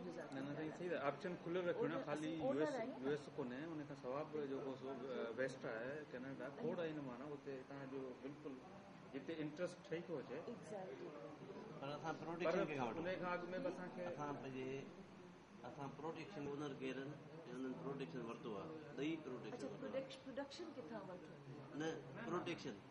गुज़ारते न सही सही ऑप्शन खुले रखो ना खाली यूएस को ने उन का सवाब जो को वेस्ट है कनाडा खोड़ इन माना उते ता जो बिल्कुल जिते इंटरेस्ट ठई को जे एग्जैक्टली पर असा प्रोटेक्शन के उन का आग में बसा के असा प्रोटेक्शन ओनर केरन उन्हनि प्रोटेक्शन वरतो आहे ॾही प्रोटेक्शन प्रोडक्शन किथां वठो न प्रोटेक्शन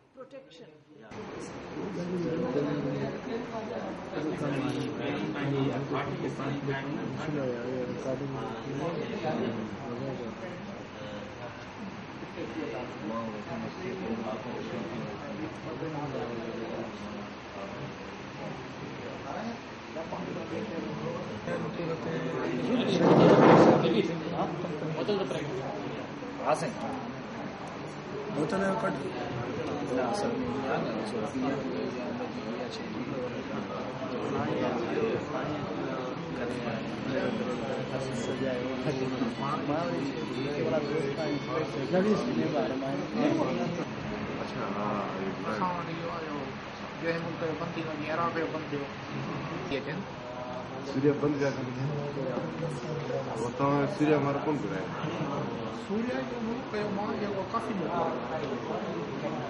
सूर्य बंद जा बताओ सूर्य हमारा कौन कराए सूर्य जो मुल्क मां जो काफी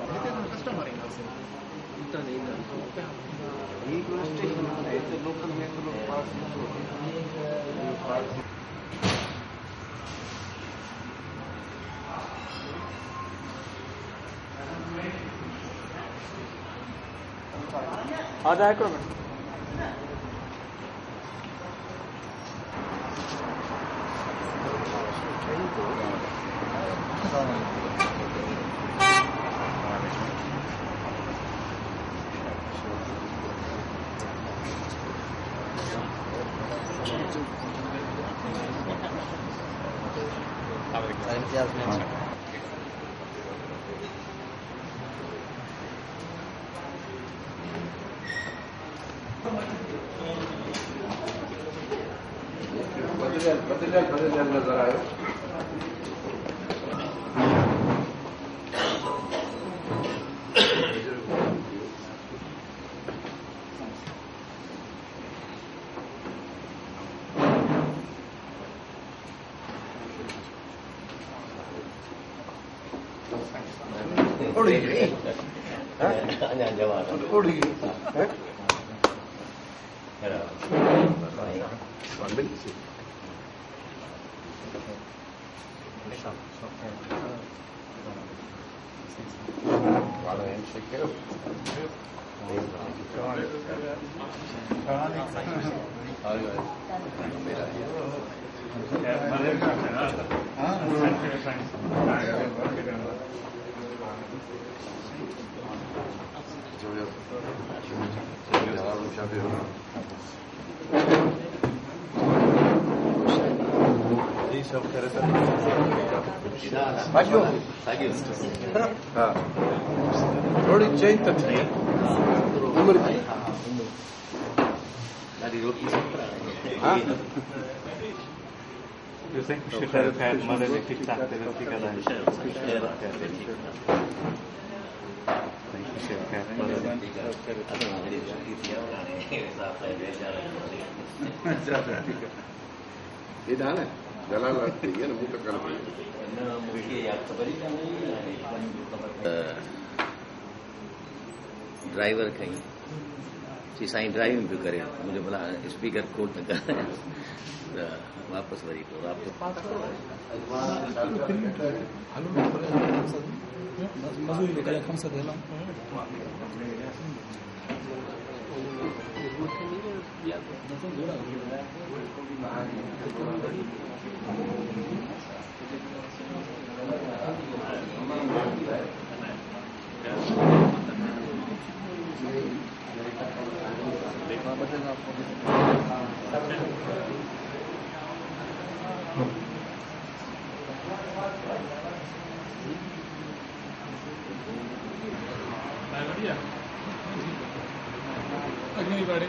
जिते कस्टमर है एक स्टेशन है तो लोकल में तो लोग पास आ जाए करो बदल नजर आए थोड़ी चेंज तो थी उम्र की रोटी ठीक ठाक ये डाल है दलाल लगती है ना मुंह तो कर ड्राइवर कहीं जी साईं ड्राइविंग पियो करे मुझे भला स्पीकर खोल न कर वापस वरी को आपको मजदूरी करे कम से देला अग्नि गाड़ी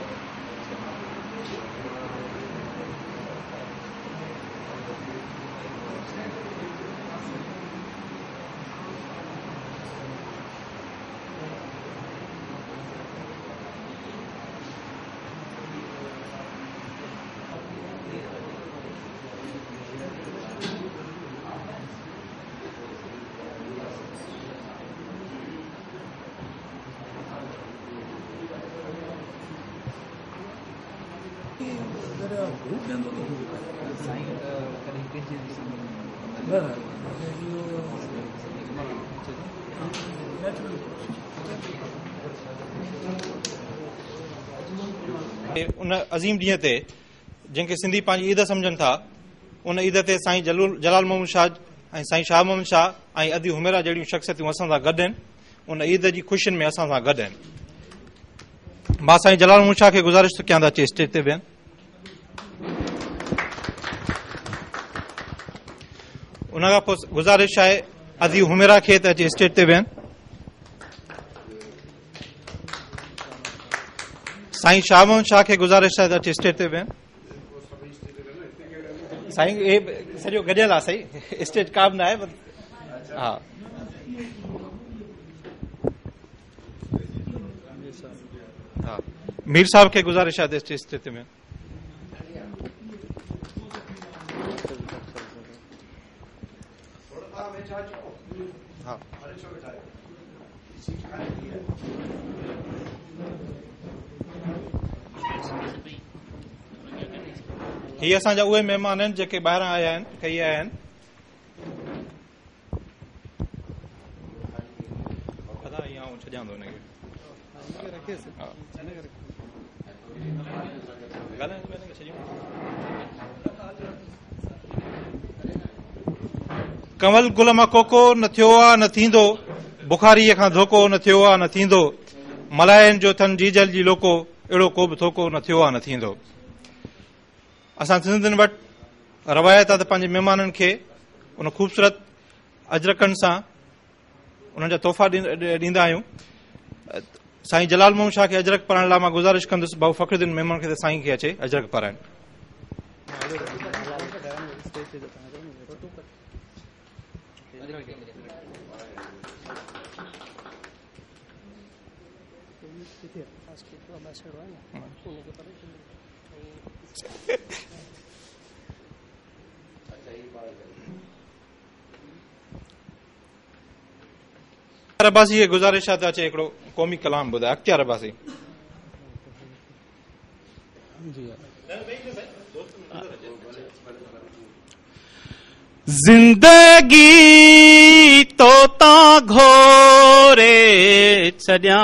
उन अज़ीम ॾींहं ते जंहिंखे सिंधी पंहिंजी ईद सम्झनि था, उन ईद ते साईं जलाल मोहम्मद शाह ऐं साईं शाह मोहम्मद शाह ऐं अदी हुमेरा जहिड़ियूं शख़्सियतूं असां सां गॾु आहिनि। उन ईद जी ख़ुशियुनि में असां सां गॾु आहिनि। मां साईं जलाल मोहम्मद शाह खे गुज़ारिश थो कयां त अचे स्टेज ते वेहनि। उन खां पोइ गुज़ारिश आहे अदी हुमेरा खे त अचे स्टेज ते वेहनि। साईं शाह मोहम्मद शाह खे गुज़ारिश आहे त अचे स्टेज ते वेहनि। साईं हे सॼो गॾियल आहे साईं, स्टेज का बि न आहे। हा, हा, मीर साहब खे गुज़ारिश आहे त अचे स्टेज ते वेहनि। हा, ही असांजा उहे महिमान आहिनि जेके ॿाहिरां आया आहिनि, कई आया आहिनि। कंवल गुल मां कोको न थियो आहे न थींदो, बुखारीअ खां धोको न थियो आहे न थींदो, मलायन जो थन जीजल जी लोको, अहिड़ो को बि थोको न थियो आहे न थींदो। असां सिंधियुनि वटि रवायत आहे त पंहिंजे महिमाननि खे उन ख़ूबसूरत अजरकनि सां उन्हनि जा तोहफ़ा ॾींदा आहियूं। साईं जलाल मोहम्मद शाह खे अजरक पाराइण लाइ मां गुज़ारिश कंदुसि भाऊ फ़खरुद्दीन महिमान खे त साईं खे अचे अजरक पाराइण। अब्बासी खे गुज़ारिश आहे त अचे हिकिड़ो क़ौमी कलाम ॿुधाए। अख्तियार अब्बासी। जिंदगी तोता घोरे छॾिया,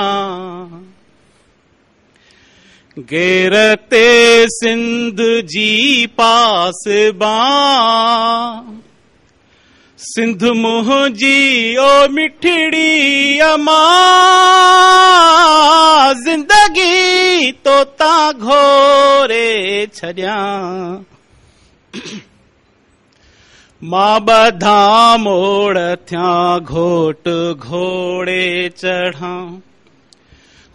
गेरते सिंध जी पासबां, सिंध मुंहिंजी ओ मिठड़ी अमा, जिंदगी तोता घोरे छॾिया, मां ॿधा मोड़ थिया घोट घोड़े चढ़ा,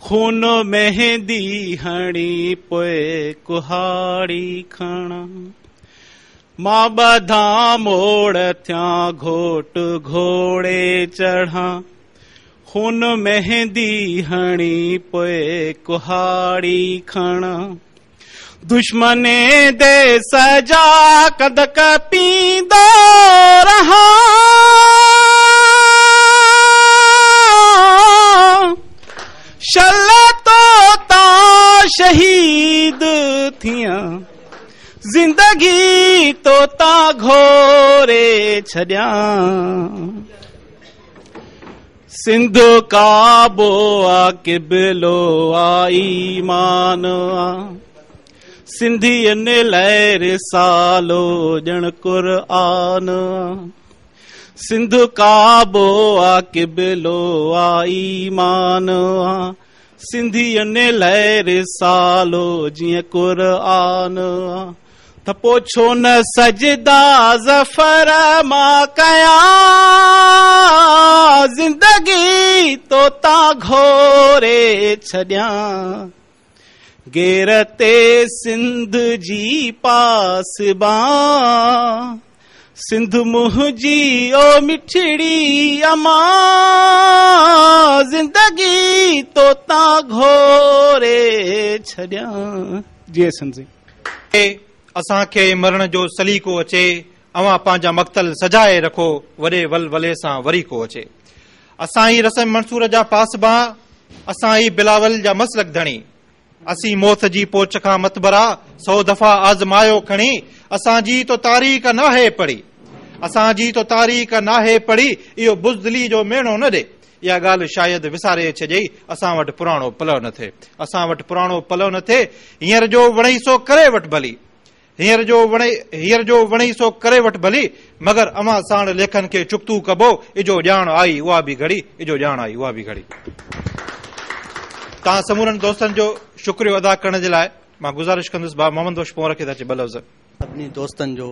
खून मेहंदी हणी पोइ कुहाड़ी खणा, मां ॿधा मोड़ थिया घोट घोड़े चढ़ा, खून मेहंदी हणी पोइ कुहाड़ी खणा, दुश्मने दे सजा कद कपींदो रहा, शल तोता शहीद थिया, जिंदगी तोता घोरे छॾिया, सिंध काबो आ किबलो आ ईमान आ, सिंधियुनि लाइ रिसालो ॼण क़ुरआन आ, सिंध काबो आ किबलो आ ईमान आ, सिंधियुनि लाइ रिसालो जीअं क़ुरआन आ, त पोइ छो न सजदा ज़फर मां कयां, जिंदगी तोता घोरे छॾिया, गेरते सिंध जी पासबां, सिंध मुंहिंजी ओ मिठड़ी अमा, जिंदगी तोता घोरे छॾिया। जी संजी असांखे मरण जो सलीको अचे, अवां पंहिंजा मक़्तल सजाए रखो, वॾे वलवले सां वरी को अचे। असां ई रस्म मंसूर जा पासबां, असां ई बिलावल जा मसलक धणी, असीं मौत जी पोच खां मतबरा 100 दफ़ा आज़मायो खणी असांजी तो तारीख़ नाहे पढ़ी असांजी तो तारीख़ नाहे पढ़ी इहो बुज़दिली जो मेणो न ॾे इहा ॻाल्हि शायदि विसारे छॾियई असां वटि पुराणो पलव न थिए असां वटि पुराणो पलव न थिए हींअर जो वणई सो करे वठि भली हींअर जो वणई सो करे वठि भली मगर अमां साण लेखन खे चुक्तू कबो इजो ॼाण आई उहा बि घड़ी इजो ॼाण आई उहा बि घड़ी तव्हां समूरनि दोस्तनि जो शुक्रियो अदा करण जे लाइ मां गुज़ारिश कंदुसि भाउ मोहम्मद वशपोर खे त अचे ॿ लफ़्ज़ सभिनी दोस्तनि जो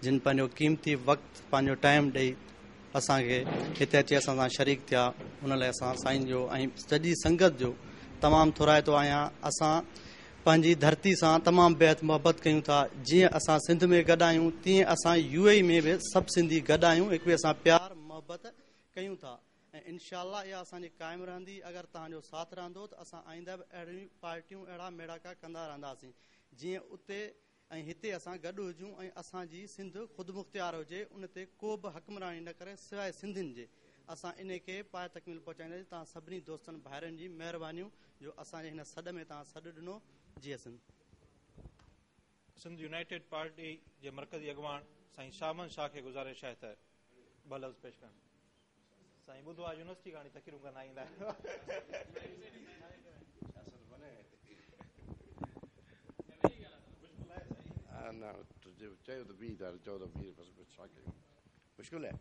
जिन पंहिंजो क़ीमती वक़्तु पंहिंजो टाइम ॾेई असांखे हिते अची असां सां शरीक थिया हुन लाइ असां साईं जो ऐं सॼी संगत जो तमामु थोराइतो आहियां असां पंहिंजी धरती सां तमामु बेहद मोहबत कयूं था जीअं असां सिंध में गॾु आहियूं तीअं असां UAE में बि सभु सिंधी गॾु आहियूं हिक ॿिए सां प्यार मोहबत कयूं था ऐं इनशाअल्लाह इहा असांजी क़ाइमु रहंदी अगरि तव्हांजो साथ रहंदो त असां आईंदा बि अहिड़ियूं पार्टियूं अहिड़ा मेड़ाका कंदा रहंदासीं जीअं उते ऐं हिते असां गॾु हुजूं ऐं असांजी सिंध ख़ुदि मुख़्तियार हुजे उन ते को बि हकमरानी न करे सवाइ सिंधियुनि जे असां इन खे पाए तकमील पहुचाईंदासीं तव्हां सभिनी दोस्तनि भाइरनि जी महिरबानियूं जो असांजे हिन सॾ में तव्हां सॾु ॾिनो जी सिंध यूनाइटेड पार्टी जे मरकज़ी अॻवान साईं शामन शाह खे गुज़ारिश आहे त ॿ लफ़्ज़ पेश कनि साईं ॿुधो आहे यूनिवर्सिटी खाणी तकरीरूं कंदा ईंदा चयो त बीह था चओ त बीह छा कयूं मुश्किल आहे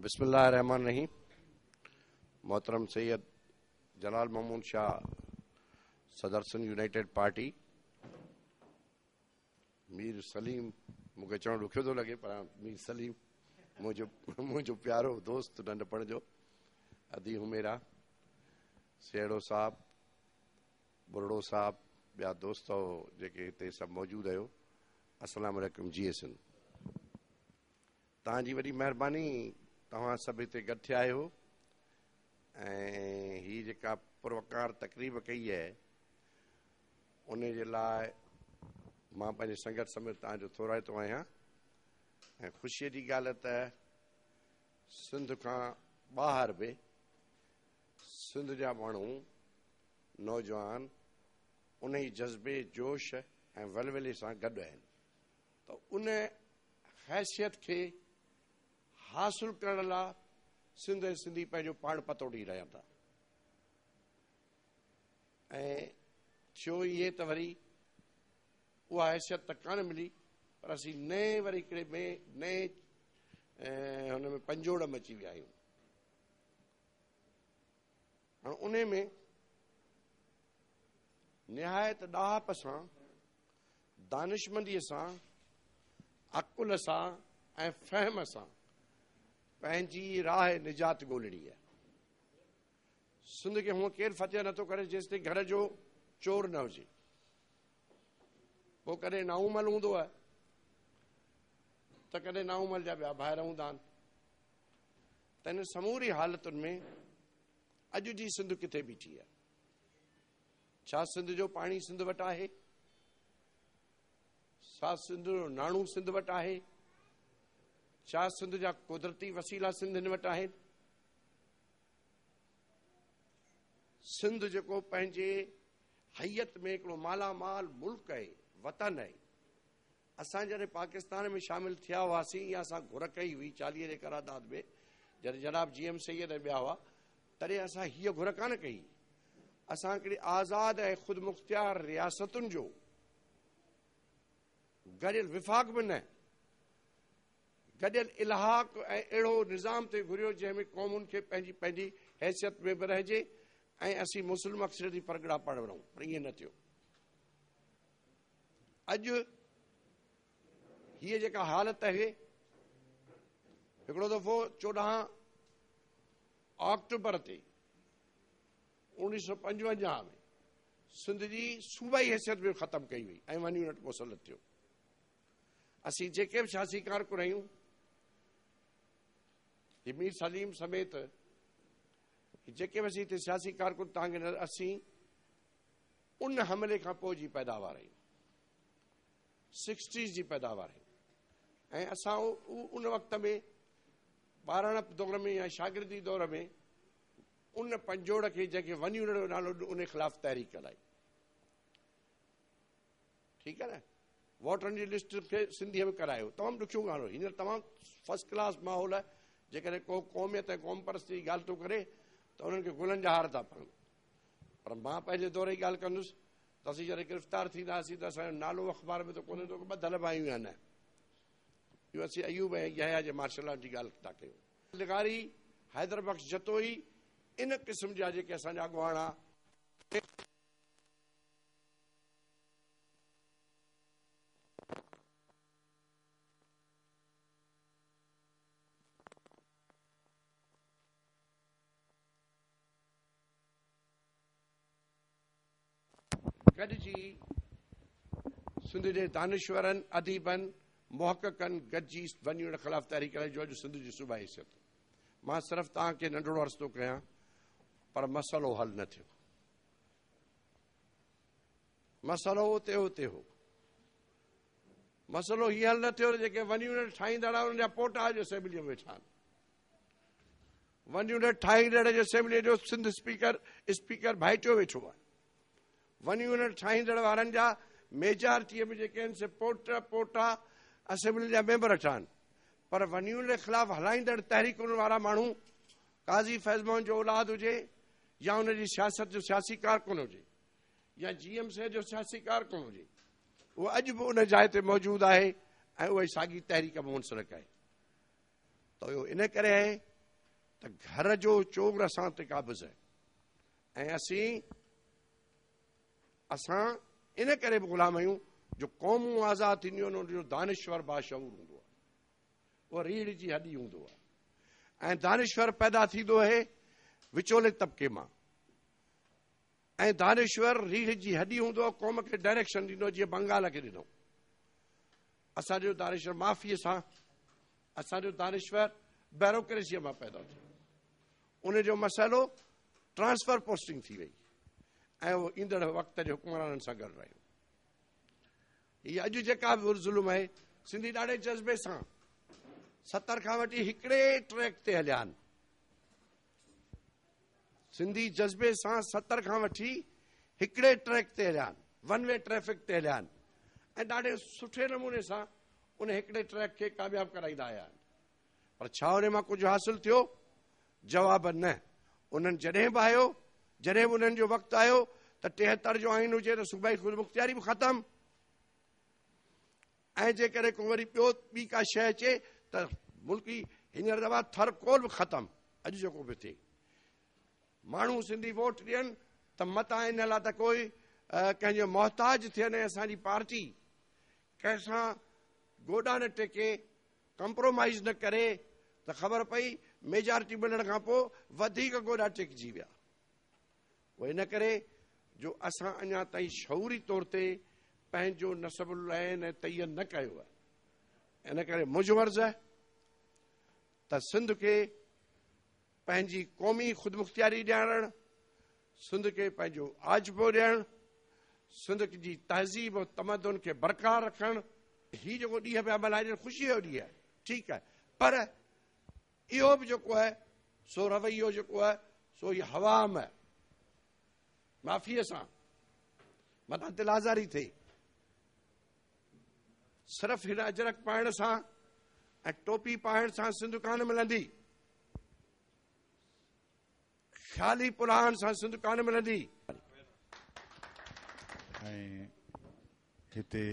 बिस्मिल्लाह रहमान रहीम मोहतरम सैयद जलाल महमूद शाह सदर सिंध यूनाइटेड पार्टी मीर सलीम मूंखे चवणु ॾुखियो थो लॻे पर मीर सलीम मुंहिंजो प्यारो दोस्त नंढपण जो अदी हुमेरा सेड़ो साहब बुरड़ो साहब ॿिया दोस्त जेके हिते सभु मौजूदु आहियो अस्सलाम वालेकुम GSN तव्हांजी वॾी महिरबानी तव्हां सभु हिते गॾु थिया आहियो ऐं हीअ जेका पुरवकार तकरीब कई आहे उन जे लाइ मां पंहिंजे संगत समेत तव्हांजो थोराइतो आहियां ऐं ख़ुशीअ जी ॻाल्हि त सिंध खां ॿाहिरि बि सिंध जा माण्हू नौजवान उन ई जज़्बे जोश ऐं वलवले सां गॾु आहिनि त उन हैसियत खे हासिल करण लाइ सिंध ऐं सिंधी पंहिंजो पाण पतो ॾेई रहिया था ऐं थियो इहे त वरी उहा हैसियत त कान मिली पर असीं नए वरी हिकिड़े में नए हुन में पंजोड़ में अची विया आहियूं हाणे उन में निहायत ॾाहप सां दानिशमंदीअ सां अकुल सां ऐं फ़हम सां पंहिंजी राह निजात ॻोल्हणी आहे सिंध खे हूअं केरु फतेह नथो करे जेसिताईं घर जो चोर न हुजे पोइ कॾहिं नाउमल हूंदो आहे त कॾहिं नाउमल जा ॿिया ॿाहिरि हूंदा आहिनि त इन समूरी हालतुनि में अॼु जी सिंध किथे बीठी आहे छा सिंध जो पाणी सिंध वटि आहे छा सिंध जो नाणू सिंध वटि आहे छा सिंध जा कुदरती वसीला सिंधियुनि वटि आहिनि सिंध जेको पंहिंजे हैयत में हिकिड़ो मालामाल मुल्क आहे वतन आहे असां जॾहिं पाकिस्तान में शामिल थिया हुआसीं या असां घुर कई हुई 40 जे करारदाद में जॾहिं जनाब GM सैयद ॿिया हुआ तॾहिं असां हीअ घुर कान कई असां हिकिड़ी आज़ाद ऐं ख़ुदि मुख़्तियार रियासतुनि जो गॾियल विफ़ाक़ बि न गॾियल इलाहाक ऐं अहिड़ो निज़ाम ते घुरियो जंहिंमें क़ौमुनि खे पंहिंजी पंहिंजी हैसियत में बि रहिजे ऐं असीं मुस्लिम अक्सरती परगड़ा पढ़ वञूं पर ईअं न थियो अॼु हीअ जेका हालत आहे हिकिड़ो दफ़ो 14 अक्टूबर ते 1955 में सिंध जी सूबाई हैसियत में ख़तमु कई वई ऐं 1 यूनिट मुसलत थियो असीं जेके बि सियासी कारकुन आहियूं मीर सलीम समेत जेके बि असीं हिते सियासी कारकुन तव्हांखे असीं उन हमले खां पोइ जी पैदावार आहियूं 60s जी पैदावार आहियूं ऐं असां उन वक़्त में ॿाराणप दौर में या शागिर्दी दौर में उन पंजोड़ खे जंहिंखे वञी उन नालो उन ख़िलाफ़ तहरीक हलाई। ठीकु आहे न। वोटरनि जी लिस्ट खे सिंधीअ में करायो, तमामु ॾुखियो ॻाल्हि हो। हींअर तमामु फर्स्ट क्लास माहौल आहे। जेकॾहिं को क़ौमियत ऐं क़ौम परस्ती जी ॻाल्हि थो करे त उन्हनि खे गुलनि जा हार था पवनि। पर मां पंहिंजे दौरे जी ॻाल्हि कंदुसि त असीं जॾहिं गिरफ़्तार थींदासीं त असांजो नालो अख़बार में त कोन्हे, तो ॿधल भायूं आहिनि। इहो असीं अयूब ऐं यहया जे मार्शल आर्ट जी ॻाल्हि था कयूं। लिगारी, हैदर बख़्श जतोई, इन क़िस्म जा जेके असांजा अॻुवाणा गॾिजी सिंध जे दानिश्वरनि, अदीबनि, मुहक़क़नि गॾिजी वञी उन ख़िलाफ़ तहरीक हलाई जो अॼु सिंध जी सूबाई हैसियत। मां सिर्फ़ु तव्हांखे नंढिड़ो अर्ज़ु थो कयां, पर मसइलो हल न थियो। मसइलो उते उते हो। मसइलो हीअं हल न थियो जेके वञी उन ठाहींदड़ उन जा पोटा अॼु असेंबलीअ में वेठा आहिनि। वञी उन ठाहींदड़ जे असेंबलीअ जो सिंध स्पीकर भाइटियो वेठो आहे। वञी उन ठाहींदड़ वारनि जा मेजॉरिटीअ में जेके आहिनि से पोटा असेंबली जा मेंबर ठहनि। पर वञी उन ख़िलाफ़ हलाईंदड़ तहरीक वारा माण्हू काज़ी फैज़ मोहन जो औलाद हुजे या उनजी सियासत जो सियासी कारकुन हुजे या GMC जो सियासी कारकुन हुजे, उहो अॼु बि उन जाइ ते मौजूदु आहे ऐं उहा साॻी तहरीक में मुंसलिक आहे। त इहो इन करे आहे त घर जो चोर असां ते क़ाबिज़ आहे ऐं असां इन करे बि ग़ुलाम आहियूं जो क़ौमूं आज़ादु थींदियूं आहिनि उनजो दानिश्वर बाशऊर हूंदो आहे, उहा रीढ़ जी हॾी हूंदो आहे। ऐं दानिश्वर पैदा थींदो आहे विचोले तबिके मां, ऐं दानिश्वर रीढ़ जी हॾी हूंदो आहे, क़ौम खे डायरेक्शन ॾींदो। जीअं बंगाल खे ॾिनो असांजो दानिश्वर माफ़ीअ सां, असांजो दानिश्वर ब्यूरोक्रेसीअ मां पैदा थियो। उनजो मसइलो ट्रांसफर पोस्टिंग थी वई ऐं उहो ईंदड़ वक़्त जे हुक्मराननि सां गॾु रहियो। हीअ अॼु जेका बि ज़ुल्म आहे, सिंधी ॾाढे जज़्बे सां 70 खां वठी हिकिड़े ट्रैक ते हलिया आहिनि। सिंधी जज़्बे सां 70 खां वठी हिकिड़े ट्रैक ते हलिया आहिनि, वन वे ट्रैफिक ते हलिया आहिनि ऐं ॾाढे सुठे नमूने सां उन हिकिड़े ट्रैक खे कामयाबु कराईंदा आया आहिनि। पर छा उन मां कुझु हासिलु थियो? जवाब न। उन्हनि जॾहिं बि आयो, जॾहिं बि उन्हनि जो वक़्तु आयो त 73 जो आइन हुजे त सूबाई ख़ुदि मुख़्तियारी बि ख़तमु, ऐं जेकॾहिं को वरी ॿी का शइ अचे त मुल्की हींअर दफ़ा थर कोल बि ख़तमु। अॼु जेको बि थिए माण्हू सिंधी वोट ॾियनि त मता इन लाइ त कोई कंहिंजो मोहताज थियनि ऐं असांजी पार्टी कंहिंसां गोॾा न टेके, कंप्रोमाइज़ न करे त ख़बर पई मेजॉरिटी मिलण खां पोइ वधीक गोॾा टेकजी विया। उहो इन करे जो असां अञा ताईं शऊरी तौर ते पंहिंजो नसब लैन ऐं तयन न कयो आहे। इन करे मुंहिंजो अर्ज़ु आहे त सिंध खे पंहिंजी क़ौमी ख़ुदि मुख़्तियारी ॾियारणु, सिंध खे पंहिंजो आजबो ॾियणु, सिंध जी तहज़ीब ऐं तमदन खे बरक़रार रखणु। हीउ जेको ॾींहुं पिया मल्हाइजनि ख़ुशीअ जो ॾींहुं आहे, ठीकु आहे, पर इहो बि जेको आहे सो रवैयो जेको आहे सो ई हवा में माफ़ीअ सां मथां दिलाज़ारी थिए। सिर्फ़ु हिन अजरक पाइण सां ऐं टोपी पाइण सां सिंध कान मिलंदी, ख़ाली पुराण सां सिंध कान मिलंदी। ऐं हिते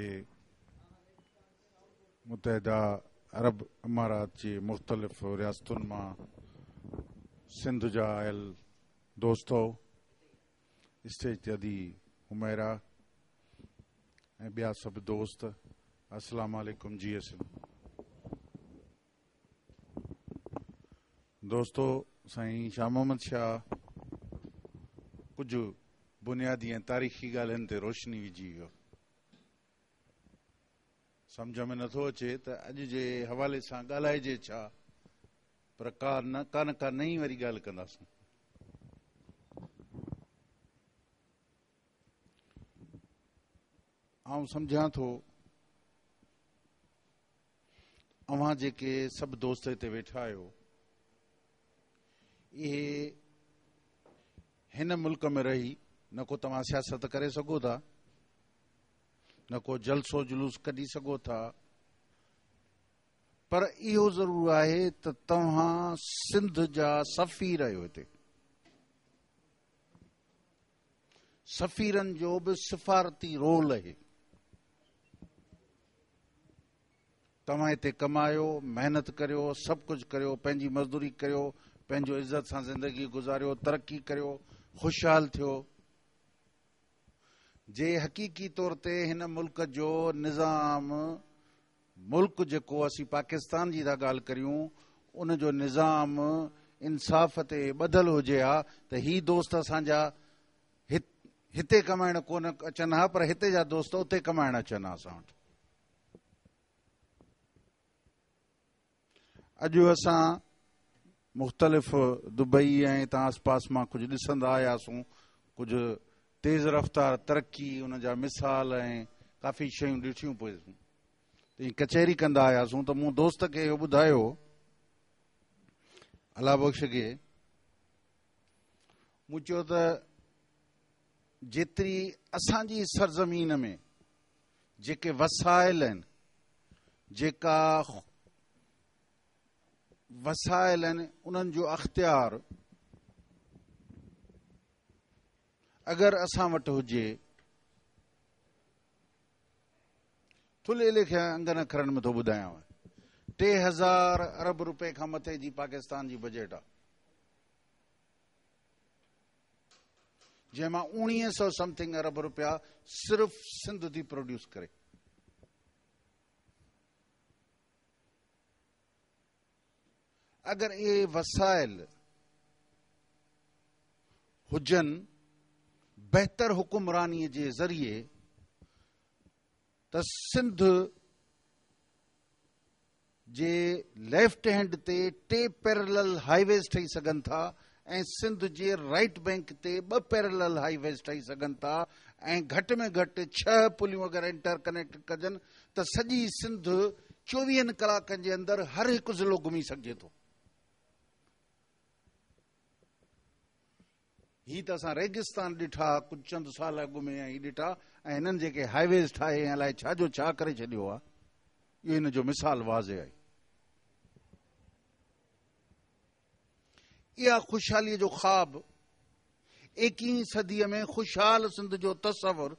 मुतहदा अरब अमारात जी मुख़्तलिफ़ रियासतुनि मां सिंध जा आयल दोस्तो, स्टेज ते अदी हुमैरा ऐं ॿिया सभु दोस्त, अस्सलाम वालेकुम जी। दोस्तो, साईं शाह मोहम्मद शाह कुझु बुनियादी ऐं तारीख़ी ॻाल्हियुनि ते रोशनी विझी वियो। सम्झ में नथो अचे त अॼु जे हवाले सां ॻाल्हाइजे छा, पर का नई वरी ॻाल्हि कंदासीं। आउं सम्झां थो अव्हां जेके सभु दोस्त हिते वेठा आहियो, इहे हिन मुल्क में रही न को तव्हां सियासत करे सघो था, न को जलसो जुलूस कढी सघो था, पर इहो ज़रूर आहे त तव्हां सिंध जा सफ़ीर आहियो। हिते सफ़ीरनि जो बि सिफ़ारती रोल आहे। तव्हां हिते कमायो, महिनत करियो, सभु कुझु करियो, पंहिंजी मज़दूरी करियो, पंहिंजो इज़त सां ज़िंदगी गुज़ारियो, तरक़ी करियो, ख़ुशहाल थियो। जे हक़ीक़ी तौर ते हिन मुल्क जो निज़ाम, मुल्क जेको असीं पाकिस्तान जी था ॻाल्हि करियूं, उन जो निज़ाम इंसाफ़ ते ॿधल हुजे हा त ही दोस्त असांजा हिते कमाइण कोन अचनि हा, पर हिते जा दोस्त उते कमाइण अचनि हा असां वटि। अॼु असां मुख़्तलिफ़ दुबई ऐं हितां आसपास मां कुझु ॾिसंदा आयासीं, कुझु तेज़ रफ़्तार तरक़ी, उन जा मिसाल ऐं काफ़ी शयूं ॾिठियूं पियूं। त कचहरी कंदा आयासीं त मूं दोस्त खे इहो ॿुधायो, अला बख़्श खे, मूं चयो त जेतिरी असांजी सरज़मीन में जेके वसाइल आहिनि, जेका वसाइल आहिनि, उन्हनि जो अख़्तियार अगरि असां वटि हुजे, थुले लेखे अंगन अखरनि में थो ॿुधायांव, 3000 अरब रुपए खां मथे जी पाकिस्तान जी बजट आहे, जंहिंमां 1900 समथिंग अरब रुपया सिर्फ़ सिंध थी प्रोड्यूस करे। अगर ये वसाइल हुजन बेहतर हुकुमरानी के जरिए, तो सिंध जे लेफ्ट हैंड ते 2 पैरेलल हाईवेज ठही सघन था, ऐं सिंध जे राइट बैंक ते 2 पैरेलल हाईवेज ठही सघन था, ऐं घट में घट 6 पुलियूं अगर इंटर कनेक्ट कजन तो सजी सिंध 24 कलाकनि जे अंदर हर एक ज़िलो घुमी सघे थो। ही त असां रेगिस्तान ॾिठा, कुझु चंद साल अॻु में ही ॾिठा, ऐं हिननि जेके हाईवेज ठाहे ऐं अलाए छा जो छा करे छॾियो आहे, इहो हिन जो मिसाल वाज़े आहे। इहा ख़ुशहालीअ जो ख़्वाब 21वीं सदीअ में ख़ुशहाल सिंध जो तस्वुर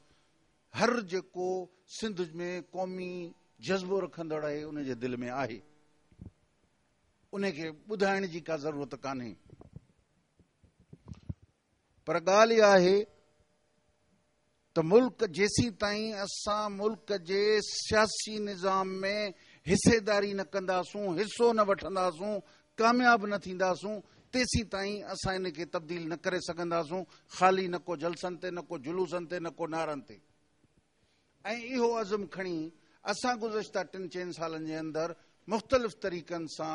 हर जेको सिंध में क़ौमी जज़्बो रखंदड़ आहे उन जे दिलि में आहे। उनखे ॿुधाइण जी का ज़रूरत कान्हे, पर ॻाल्हि इहा आहे त मुल्क जेसीं ताईं असां मुल्क जे सियासी निज़ाम में हिसेदारी न कंदासूं, हिसो न वठंदासूं, कामयाब न थींदासूं, तेसीं ताईं असां इनखे तब्दील न करे सघंदासूं, ख़ाली न को जलसनि ते, न को जुलूसनि ते, न को नारनि ते। ऐं इहो अज़म खणी असां गुज़िश्ता 3-4 सालनि जे अंदरि मुख़्तलिफ़ तरीक़नि सां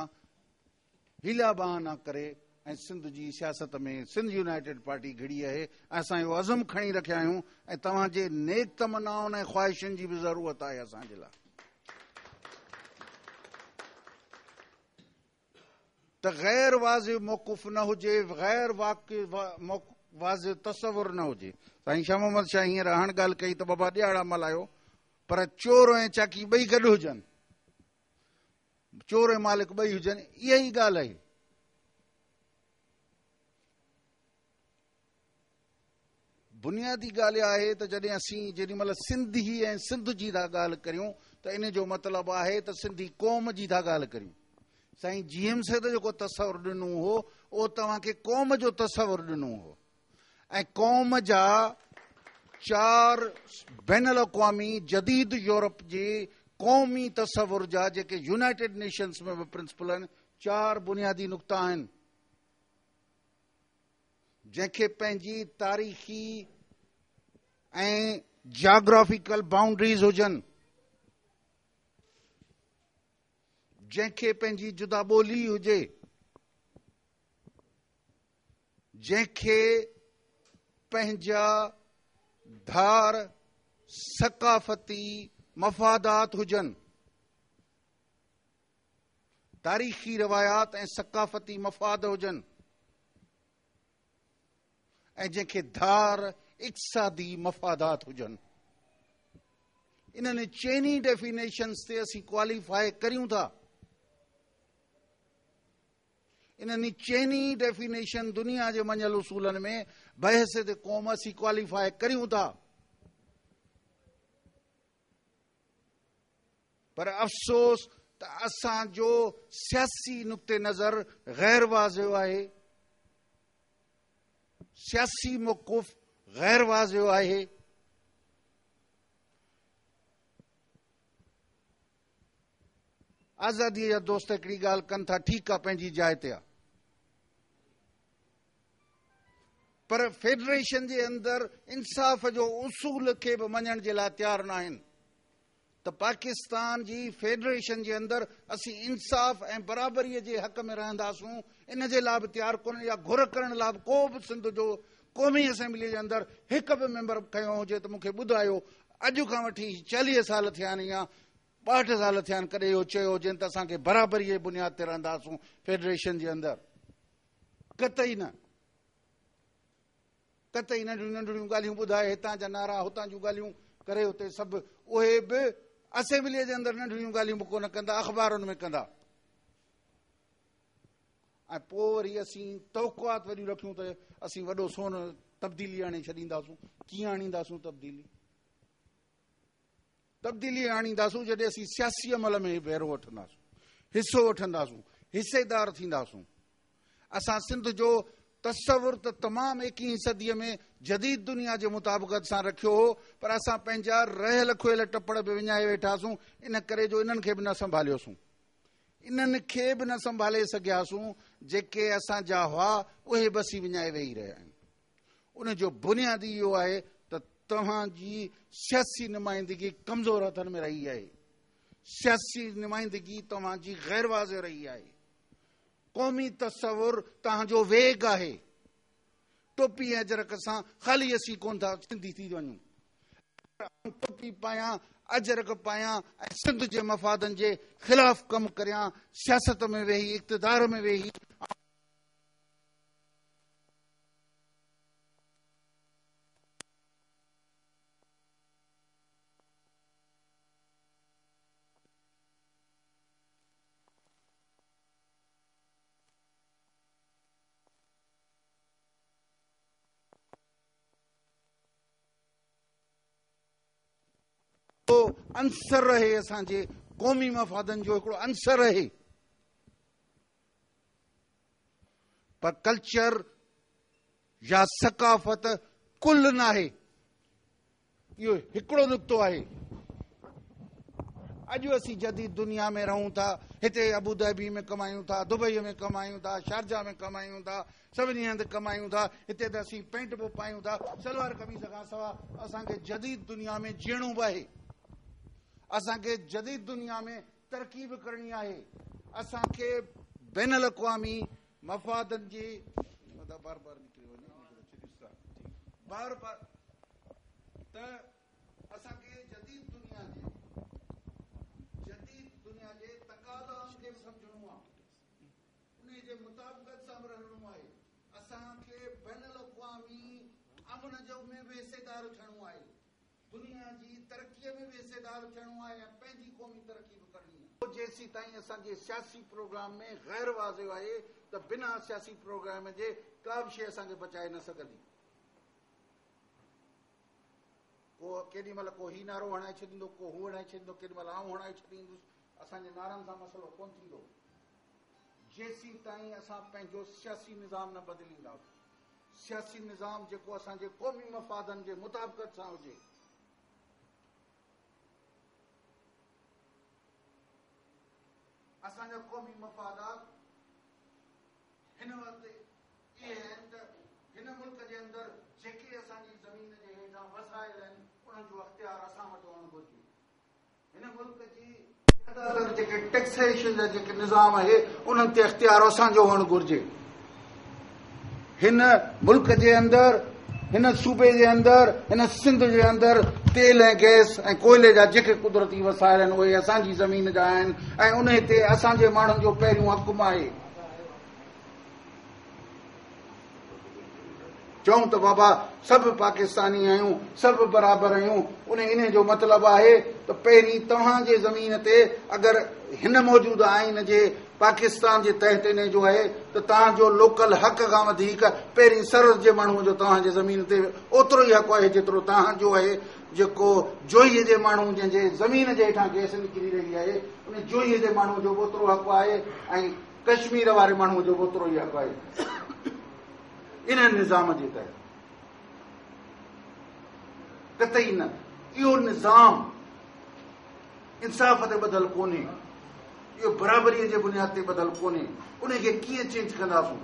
हीला बहाना करे ऐं सिंध जी सियासत में सिंध यूनाइटेड पार्टी घड़ी आहे। असां इहो अज़म खणी रखिया आहियूं ऐं तव्हांजे नेक तमन्नाउनि ऐं ख़्वाहिशुनि जी बि ज़रूरत आहे असांजे लाइ। त गैर वाज़िब मौक़ुफ़ न हुजे, गैर वाज़िब तस्वुर न हुजे। साईं शाह मोहम्मद शाह हींअर हाणे ॻाल्हि कई त बाबा ॾियारा मल्हायो, पर चोर ऐं चाकी ॿई गॾु हुजनि, चोर ऐं मालिक ॿई हुजनि, इहा ई ॻाल्हि आहे। बुनियादी ॻाल्हि आहे त जॾहिं असीं जेॾीमहिल सिंधी ऐं सिंध जी था ॻाल्हि करियूं त इन जो मतिलबु आहे त सिंधी क़ौम जी था ॻाल्हि करियूं। साईं GM साहिब जेको तस्वुर ॾिनो हो उहो तव्हांखे क़ौम जो तस्वुर ॾिनो हो, ऐं क़ौम जा 4 बैनुल अक़वामी जदीद यूरोप जे क़ौमी तस्वुर जा जेके यूनाइटेड नेशंस में बि प्रिंसिपल आहिनि, 4 बुनियादी नुक़्ता आहिनि, जंहिंखे पंहिंजी तारीख़ी ऐं जियोग्राफिकल बाउंड्रीज़ हुजनि, जंहिंखे पंहिंजी जुदा ॿोली हुजे, जंहिंखे पंहिंजा धार सक़ाफ़ती मफ़ादात हुजनि, तारीख़ी रवायात ऐं सक़ाफ़ती मफ़ाद हुजनि, ऐं जंहिंखे धार इक़्तिसादी मफ़ादात हुजनि। इन्हनि चइनी डेफिनेशन्स ते असीं क्वालिफाई करियूं था। इन्हनि चइनी डेफिनेशन दुनिया जे मञल उसूलनि में बहसियत क़ौम असीं क्वालिफाई करियूं था। पर अफ़सोस त असांजो सियासी नुक़्ते नज़र गैर वाज़िह आहे, सियासी मौक़ुफ़ गैर वाज़िह आहे। आज़ादीअ जा दोस्त हिकिड़ी ॻाल्हि कनि था, ठीकु आहे, पंहिंजी जाइ ते आहे, पर फेडरेशन जे अंदरि इंसाफ़ जो उसूल खे बि मञण जे लाइ तयारु न आहिनि। त पाकिस्तान जी फेडरेशन जे अंदरि असीं इंसाफ़ ऐं बराबरीअ जे हक़ में रहंदासूं, इन जे लाइ बि तयारु कोन्हे। या घुर करण लाइ बि को बि सिंध जो क़ौमी असेंबली जे अंदरि हिकु बि मेंबर खयो हुजे त मूंखे ॿुधायो। अॼु खां वठी 40 साल थिया आहिनि या 62 साल थिया आहिनि कॾहिं इहो चयो हुजे त असांखे बराबरीअ जे बुनियाद ते रहंदासूं फेडरेशन जे अंदरि। कतई न, कतई नंढियूं नंढियूं ॻाल्हियूं ॿुधाए, हितां जा नारा हुतां जूं ॻाल्हियूं करे, हुते सभु उहे बि असेंबलीअ जे अंदरि नंढियूं ॻाल्हियूं बि कोन कंदा, अख़बारुनि में कंदा। ऐं पोइ वरी असीं तवक़ुआत वॾियूं रखियूं त असीं वॾो सोन तब्दीली आणे छॾींदासूं। कीअं आणींदासूं तब्दीली? तब्दीली आणींदासूं जॾहिं असीं सियासी अमल में भेरो वठंदासूं, हिसो वठंदासूं, हिसेदार थींदासूं। असां सिंध जो तसवुर त तमामु 21वीं सदीअ में जदीद दुनिया जे मुताबिक़त सां रखियो हो, पर असां पंहिंजा रहियल खुयल टपड़ बि विञाए वेठासूं, इन करे जो इन्हनि खे बि न संभालियोसूं, इन्हनि खे बि न संभाले सघियासूं। जेके असांजा हुआ उहे बि असीं विञाए वेही रहिया आहियूं। उन जो बुनियादी इहो आहे त तव्हांजी सियासी नुमाइंदगी कमज़ोर हथनि में रही आहे, सियासी नुमाइंदगी तव्हांजी गैर वाज़िह रही आहे। क़ौमी तसवुर तव्हांजो वेग आहे। टोपी ऐं अजरक सां ख़ाली असीं कोन था सिंधी थी वञूं। टोपी पायां, अजरक पायां ऐं सिंध जे मफ़ादनि जे ख़िलाफ़ कमु करियां, सियासत में वेही, इक़्तिदार में वेही। अंसर रहे, असांजे क़ौमी मफ़ादनि जो हिकिड़ो अंसर रहे। पर कल्चर या सकाफ़त कुल न आहे, इहो हिकिड़ो नुक़्तो आहे। अॼु असीं जदीद दुनिया में रहूं था, हिते अबूधाबी में कमायूं था, दुबई में कमायूं था, शारजा में कमायूं था, सभिनी हंधि कमायूं था। हिते त असीं पेंट बि पायूं था, सलवार कमीज़ खां सवाइ असांखे जदीद दुनिया में जीअणो बि आहे। असांखे जदीद दुनिया में तरक़ी बि करणी आहे। असांखे बैन अल-अक़वामी मफ़ादनि जी बार बार निकिरी वञे बार बार त असांखे जदीद दुनिया जे तक़ाज़ाउनि खे सम्झणो आहे, उन जे मुताबिक़त सां रहणो आहे। असांखे बैन अल-अक़वामी अमन जो में बि हिसेदार थियणो आहे, दुनिया जी तरक़ीअ में बि हिसेदार थियणो आहे ऐं पंहिंजी क़ौमी तरक़ी बि करणी आहे। जेसीं ताईं असांजे सियासी प्रोग्राम में गैर वाज़िह आहे त बिना सियासी प्रोग्राम जे का बि शइ असांखे बचाए न सघंदी। को केॾी महिल को ही नारो हणाए छॾींदो, को हू हणाए छॾींदो, केॾी महिल आऊं हणाए छॾींदुसि। असांजे नारनि सां मसइलो कोन थींदो जेसीं ताईं असां पंहिंजो सियासी निज़ाम न बदिलींदासीं। सियासी निज़ाम जेको असांजे क़ौमी मफ़ादनि जे मुताबिक़त सां हुजे। असांजा क़ौमी मफ़ादात हिन वक़्तु इहे आहिनि त हिन मुल्क जे अंदरि जेके असांजी ज़मीन जे हेठां वसाइल आहिनि उन्हनि जो अख़्तियार असां वटि हुअणु घुरिजे। हिन मुल्क जी जेके टैक्सेशन जा जेके निज़ाम आहे उन्हनि ते अख़्तियार असांजो हुअणु घुरिजे। हिन मुल्क जे अंदरि, हिन सूबे जे अंदरि, हिन सिंध जे अंदरि तेल ऐं गैस ऐं कोयले जा जेके कुदरती वसाइल आहिनि उहे असांजी ज़मीन जा आहिनि ऐं उन ते असांजे माण्हुनि जो पहिरियों हक़ुम आहे। चऊं त बाबा सभु पाकिस्तानी आहियूं, सभु बराबरि आहियूं, इन जो मतिलबु आहे त पहिरीं तव्हांजे ज़मीन ते अगरि हिन मौजूदु आइन जे पाकिस्तान जे तहत इन जो आहे त तव्हांजो लोकल हक़ खां वधीक पहिरीं सरहद जे माण्हूअ जो तव्हांजे ज़मीन ते ओतिरो ई हक़ आहे जेतिरो तव्हांजो आहे। जेको जोईअ जे माण्हू जंहिंजे ज़मीन जे हेठां गैस निकिरी रही आहे उन जोईअ जे माण्हू जो ओतिरो हक़ आहे ऐं कश्मीर वारे माण्हूअ जो ओतिरो ई हक़ आहे इन निज़ाम जे तहत। कतई न, इहो निज़ाम इंसाफ़ ते ॿधल कोन्हे, इहो बराबरीअ जे बुनियाद ते ॿधल कोन्हे। उनखे कीअं चेंज कंदासूं?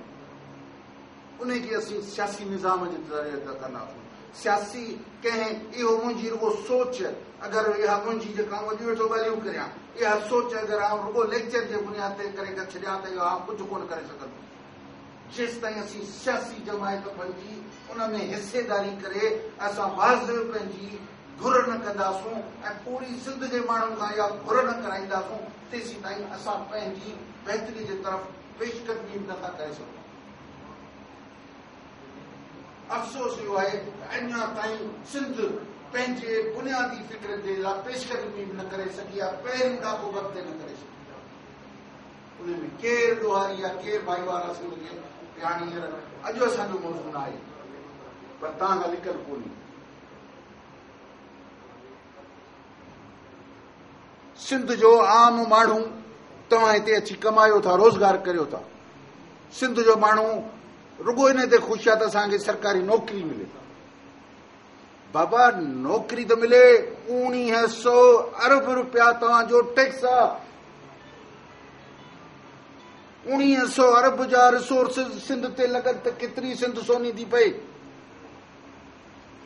उनखे असीं सियासी निज़ाम जे ज़रिए त कंदासूं। सियासी कंहिं इहो मुंहिंजी रुगो सोच, अगरि इहा मुंहिंजी जेका वॾी वेठो ॻाल्हियूं करियां, इहा सोच अगरि आउं रुगो लेक्चर जे बुनियाद ते करे छॾियां त इहो आउं कुझु कोन करे सघंदुमि। जेसि ताईं असीं सियासी जमायत पंहिंजी उन में हिसेदारी करे असां वाज़िब पंहिंजी घुर न कंदासूं ऐं पूरी सिंध जे माण्हुनि खां इहा घुर न कराईंदासूं, तेसीं ताईं असां पंहिंजी बहितरी जे तरफ़ पेशकदमी नथा करे सघूं। अफ़सोस इहो आहे अञा ताईं सिंध पंहिंजे बुनियादी फिक्र जे लाइ पेशकदमी न करे सघी आहे, पहिरीं ॾाको वक़्त न करे सघी। उन में केरु ॾोहारी आहे, केरु भाईवारा सिंध खे ॼाणीअ अॼु असांजो मौज़ून आहे, पर तव्हां खां लिकल कोन्हे। सिंध जो आम माण्हू तव्हां हिते अची कमायो था, रोज़गार करियो था। सिंध जो माण्हू रुगो इन ते ख़ुशि आहे त असांखे सरकारी नौकिरी मिले। बाबा नौकिरी त मिले, 1900 अरब रुपया तव्हांजो टैक्स आहे। 1900 अरब जा रिसोर्सिस सिंध ते लॻनि त केतिरी सिंध सोनी थी पए,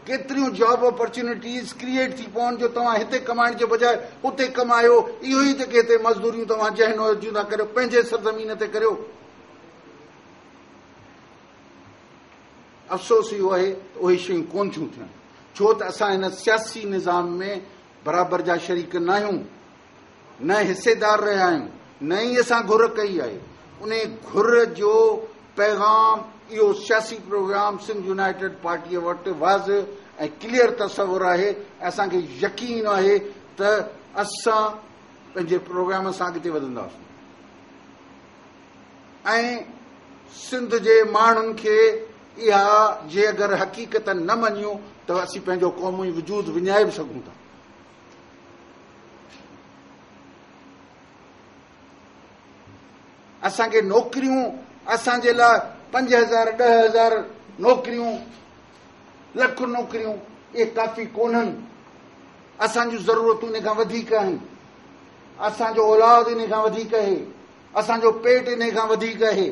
केतिरियूं जॉब अपॉर्चुनिटीज़ क्रिएट थी पवनि जो तव्हां हिते कमाइण जे बजाए उते कमायो। इहो ई जेके हिते मज़दूरियूं तव्हां जंहिं नौजूं था करियो पंहिंजे सरज़मीन ते करियो। अफ़सोस इहो आहे त उहे शयूं कोन थियूं थियनि, छो त असां हिन सियासी निज़ाम में बराबरि जा शरीक न आहियूं, न हिसेदार रहिया आहियूं, न ई असां घुर कई आहे। उन घुर जो पैगाम इहो सियासी प्रोग्राम सिंध यूनाइटेड पार्टीअ वटि वाज़ ऐं क्लियर तस्वुर आहे। असांखे यकीन आहे त असां पंहिंजे प्रोग्राम सां अॻिते वधंदासीं ऐं सिंध जे माण्हुनि खे इहा जे अगरि हक़ीक़त न मञियूं त असीं पंहिंजो क़ौमी वजूद विञाए बि सघूं था। असांखे नौकिरियूं, असांजे लाइ 5000 10,000 नौकिरियूं, लख नौकिरियूं इहे काफ़ी कोन्हनि। असांजूं ज़रूरतूं इन खां वधीक आहिनि, असांजो औलाद इन खां वधीक आहे, असांजो पेट इन खां वधीक आहे।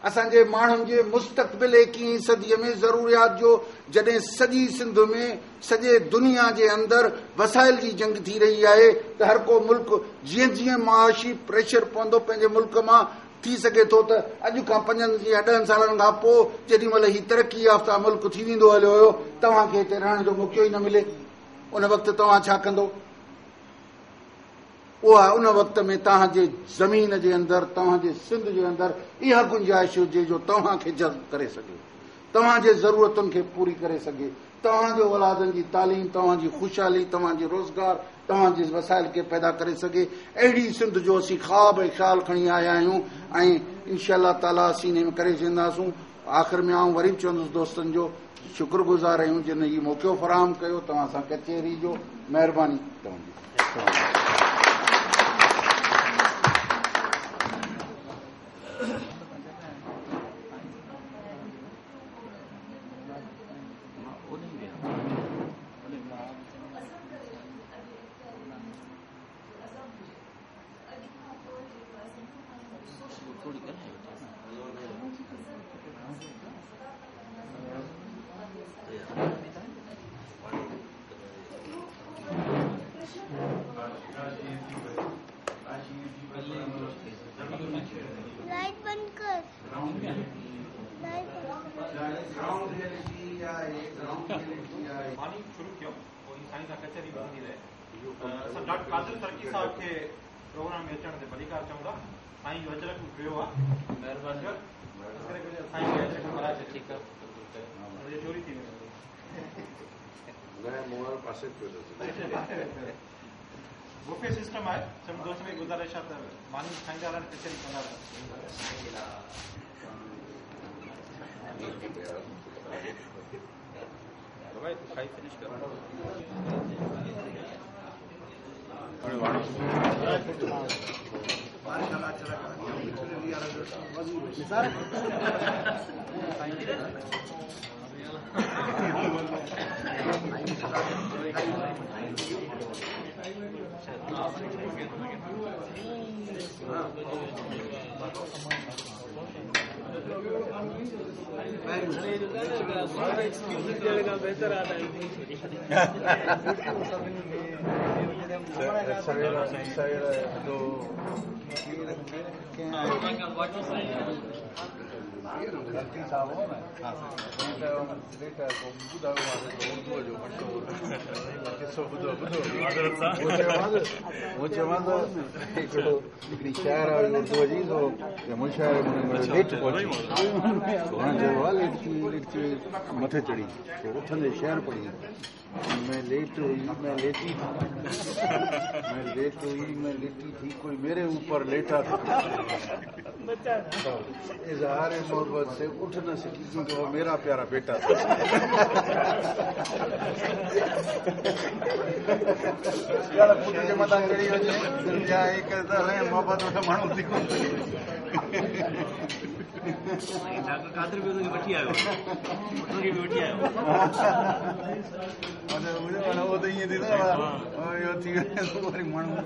असांजे माण्हुनि जे मुस्तक़बिल 21वीं सदीअ में ज़रूरियात जो जॾहिं सॼी सिंध में सॼे दुनिया जे अंदरि वसाइल जी जंग थी रही आहे त हर को मुल्क जीअं जीअं माशी प्रेशर पवंदो पंहिंजे मुल्क मां थी सघे थो त अॼु खां 5 या 10 सालनि खां पोइ जेॾीमहिल ही तरक़ी याफ़्ता मुल्क थी वेंदो हलियो हुयो तव्हांखे हिते रहण जो मौक़ो ई न मिले, उन वक़्तु तव्हां छा कंदो? उहा उन वक़्त में तव्हांजे ज़मीन जे अंदरि, तव्हांजे सिंध जे अंदरि इहा गुंजाइश हुजे जो तव्हांखे जज़्ब करे सघे, तव्हांजे ज़रूरतुनि खे पूरी करे सघे, तव्हांजे औलादनि जी तालीम, तव्हांजी ख़ुशहाली, तव्हांजी रोज़गार, तव्हांजे वसाइल खे पैदा करे सघे। अहिड़ी सिंध जो असीं ख़्वाब ऐं ख़्याल खणी आया आहियूं ऐं इनशाअल्लाह ताला असीं इन में करे छॾींदासूं। आख़िर में आऊं वरी बि चवंदुसि दोस्तनि जो शुक्रगुज़ार आहियूं जिन हीउ मौक़ो फ़राहम कयो तव्हां सां कचहरी जो। महिरबानी तव्हांजी। लाइट बंद कर। पानी शुरू कयो पोइ साईं सां कचहरी वधंदी रहे। असां डॉक्टर कादिर सरकी साहिब खे प्रोग्राम में अचण ते भलीकार चऊं था। साईं जो अजरक वियो आहे, महिरबानी साईं खे अजरक कराए। ठीकु आहे। चोरी थी वेंदो न मोहर पासे पियो बुफे सिस्टम आहे सभु दोस्त में गुज़ारिश आहे त मानी खाईंदा रहनि कचहरी कंदा रहनि भाई खाई फिनिश कर बेहतर आता है हिकिड़ी शाइर आहे उर्दू जी मुशाइर लेट पहुची लेट थी मथे चढ़ी उथंदे शहर पड़ी मैं लेट हुई मैं लेटी मैं लेट हुई मैं लेटी थी कोई मेरे ऊपर लेटा था इजहार मोहब्बत से उठ न सकी क्योंकि वो मेरा प्यारा बेटा था पुट जे मथां चढ़ी वञे मोहब्बत माण्हू थी डॉक्टर कादर भी उनखे वठी आयो उनखे बि वठी आयो वो तो ईअं थींदो इहो थी वञे वरी माण्हू